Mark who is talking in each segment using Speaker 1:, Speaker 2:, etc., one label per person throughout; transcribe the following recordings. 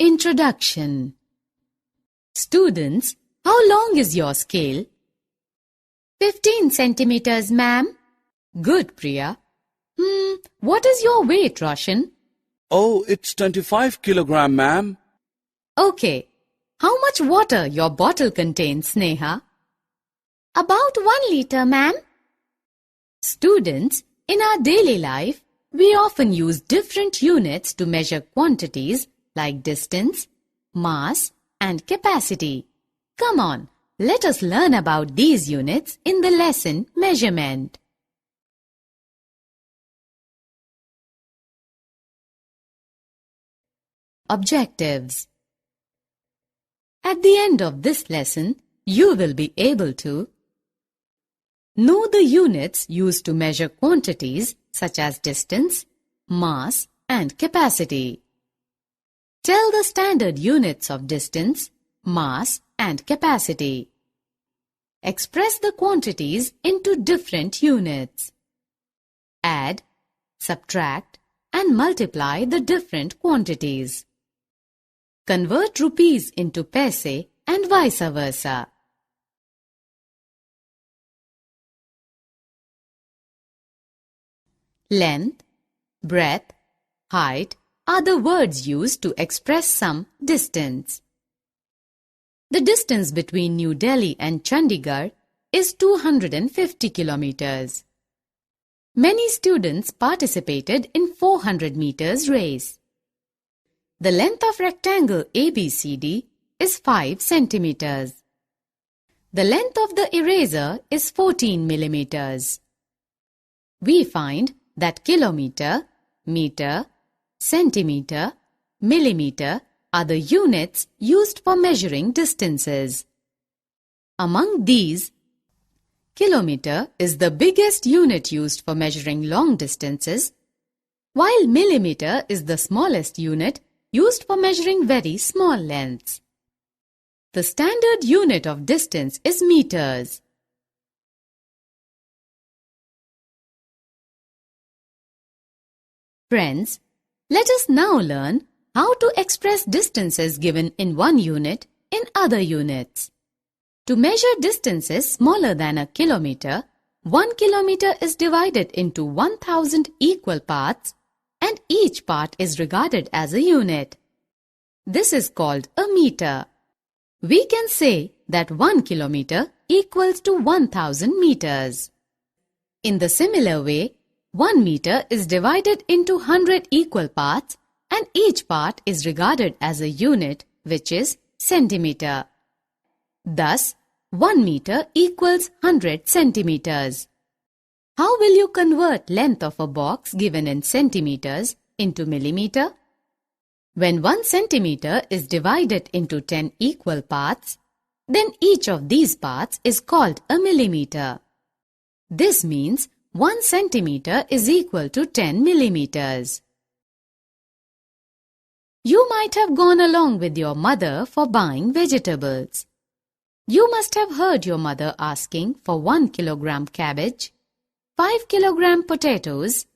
Speaker 1: Introduction. Students, how long is your scale?
Speaker 2: 15 centimeters, ma'am.
Speaker 1: Good, Priya. What is your weight, Roshan?
Speaker 3: Oh, it's 25 kilogram, ma'am.
Speaker 1: Okay. How much water your bottle contains, Sneha?
Speaker 2: About 1 liter, ma'am.
Speaker 1: Students, in our daily life, we often use different units to measure quantities like distance, mass, and capacity. Come on, let us learn about these units in the lesson Measurement. Objectives. At the end of this lesson, you will be able to know the units used to measure quantities such as distance, mass, and capacity. Tell the standard units of distance, mass, and capacity. Express the quantities into different units. Add, subtract, and multiply the different quantities. Convert rupees into paise and vice versa. Length, breadth, height are the words used to express some distance. The distance between New Delhi and Chandigarh is 250 kilometers. Many students participated in 400 meters race. The length of rectangle ABCD is 5 centimeters. The length of the eraser is 14 millimeters. We find that kilometer, meter, centimeter, millimeter are the units used for measuring distances. Among these, kilometer is the biggest unit used for measuring long distances, while millimeter is the smallest unit used for measuring very small lengths. The standard unit of distance is meters. Friends, let us now learn how to express distances given in one unit in other units. To measure distances smaller than a kilometer, 1 kilometer is divided into 1000 equal parts and each part is regarded as a unit. This is called a meter. We can say that 1 kilometer equals to 1000 meters. In the similar way, 1 meter is divided into 100 equal parts and each part is regarded as a unit, which is centimeter. Thus, 1 meter equals 100 centimeters. How will you convert length of a box given in centimeters into millimeter? When 1 centimeter is divided into 10 equal parts, then each of these parts is called a millimeter. This means 1 centimeter is equal to 10 millimeters. You might have gone along with your mother for buying vegetables. You must have heard your mother asking for 1 kilogram cabbage, 5 kilogram potatoes,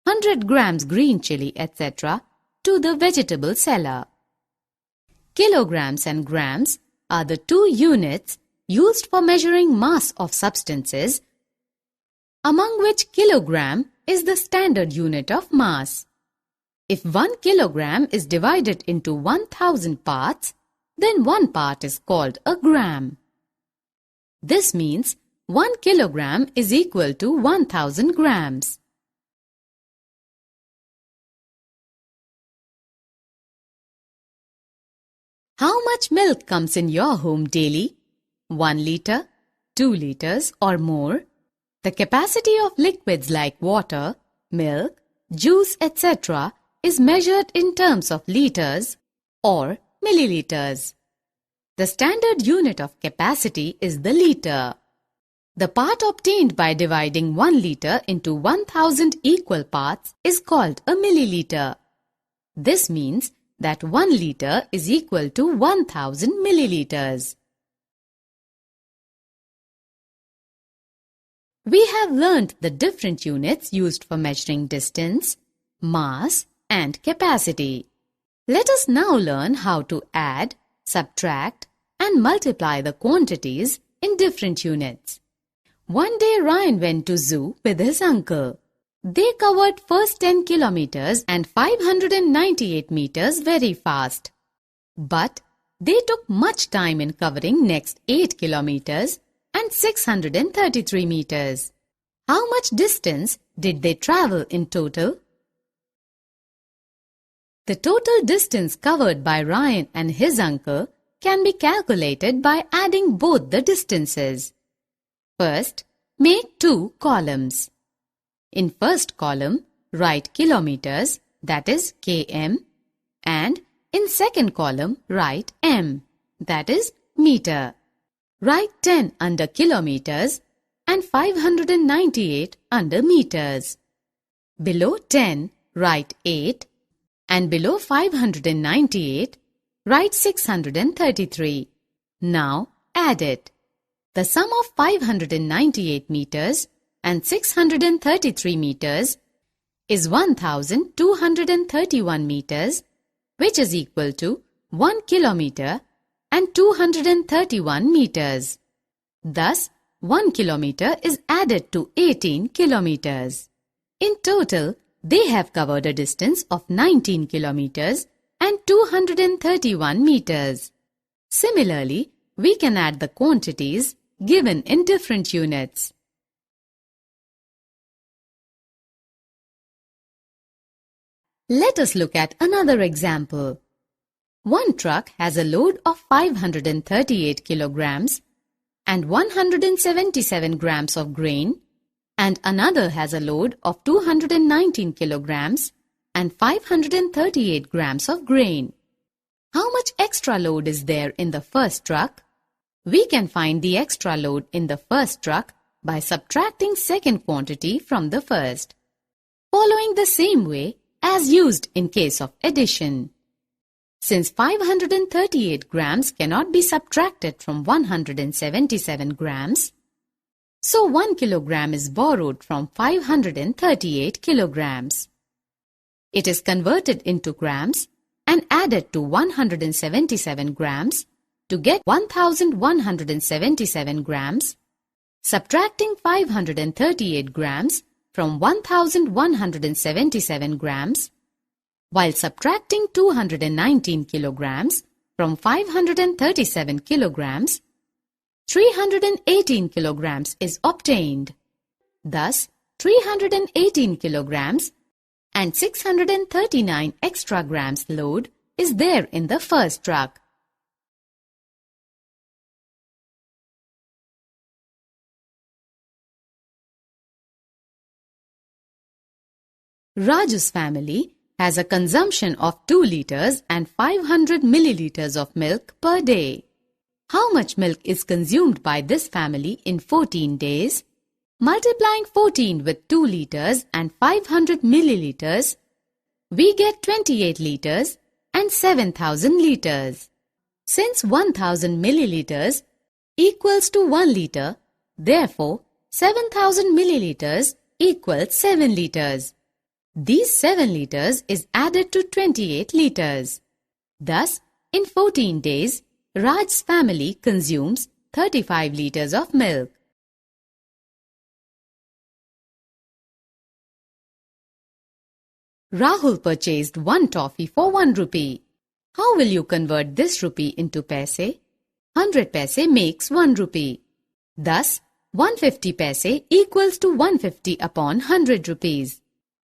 Speaker 1: 100 grams green chili, etc. to the vegetable seller. Kilograms and grams are the two units used for measuring mass of substances, among which kilogram is the standard unit of mass. If 1 kilogram is divided into 1000 parts, then one part is called a gram. This means 1 kilogram is equal to 1000 grams. How much milk comes in your home daily? 1 liter, 2 liters or more? The capacity of liquids like water, milk, juice, etc. is measured in terms of liters or milliliters. The standard unit of capacity is the liter. The part obtained by dividing 1 liter into 1000 equal parts is called a milliliter. This means that 1 liter is equal to 1000 milliliters. We have learnt the different units used for measuring distance, mass, and capacity. Let us now learn how to add, subtract, and multiply the quantities in different units. One day Ryan went to zoo with his uncle. They covered first 10 kilometers and 598 meters very fast. But they took much time in covering next 8 kilometers and 633 meters. How much distance did they travel in total? The total distance covered by Ryan and his uncle can be calculated by adding both the distances. First, make two columns. In first column, write kilometers, that is km, and in second column, write m, that is meter. Write 10 under kilometers and 598 under meters. Below 10, write 8, and below 598, write 633. Now add it. The sum of 598 meters and 633 meters is 1231 meters, which is equal to 1 kilometer and 231 meters. Thus, 1 kilometer is added to 18 kilometers. In total, they have covered a distance of 19 kilometers and 231 meters. Similarly, we can add the quantities given in different units. Let us look at another example. One truck has a load of 538 kilograms and 177 grams of grain, and another has a load of 219 kilograms and 538 grams of grain. How much extra load is there in the first truck? We can find the extra load in the first truck by subtracting second quantity from the first, following the same way as used in case of addition. Since 538 grams cannot be subtracted from 177 grams, so 1 kilogram is borrowed from 538 kilograms. It is converted into grams and added to 177 grams to get 1177 grams. Subtracting 538 grams from 1177 grams, while subtracting 219 kilograms from 537 kilograms, 318 kilograms is obtained. Thus, 318 kilograms and 639 extra grams load is there in the first truck. Raju's family has a consumption of 2 liters and 500 milliliters of milk per day. How much milk is consumed by this family in 14 days? Multiplying 14 with 2 liters and 500 milliliters, we get 28 liters and 7,000 liters. Since 1,000 milliliters equals to 1 liter, therefore 7,000 milliliters equals 7 liters. These 7 liters is added to 28 liters. Thus, in 14 days, Raj's family consumes 35 liters of milk. Rahul purchased 1 toffee for 1 rupee. How will you convert this rupee into paise? 100 paise makes 1 rupee. Thus, 150 paise equals to 150 upon 100 rupees.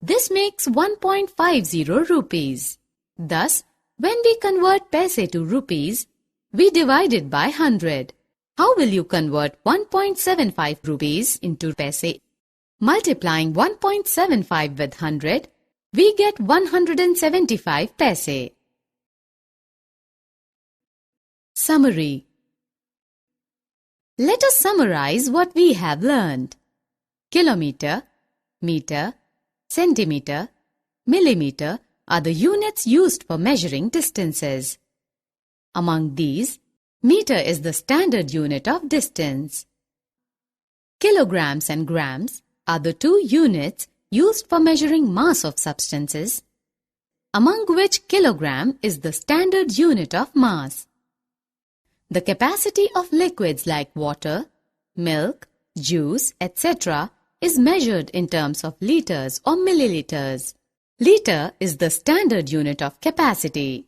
Speaker 1: This makes 1.50 rupees. Thus, when we convert paise to rupees, we divide it by 100. How will you convert 1.75 rupees into paise? Multiplying 1.75 with 100, we get 175 paise. Summary. Let us summarize what we have learned. Kilometer, meter, centimeter, millimeter are the units used for measuring distances. Among these, meter is the standard unit of distance. Kilograms and grams are the 2 units used for measuring mass of substances. among which kilogram is the standard unit of mass. The capacity of liquids like water, milk, juice, etc. is measured in terms of liters or milliliters. Liter is the standard unit of capacity.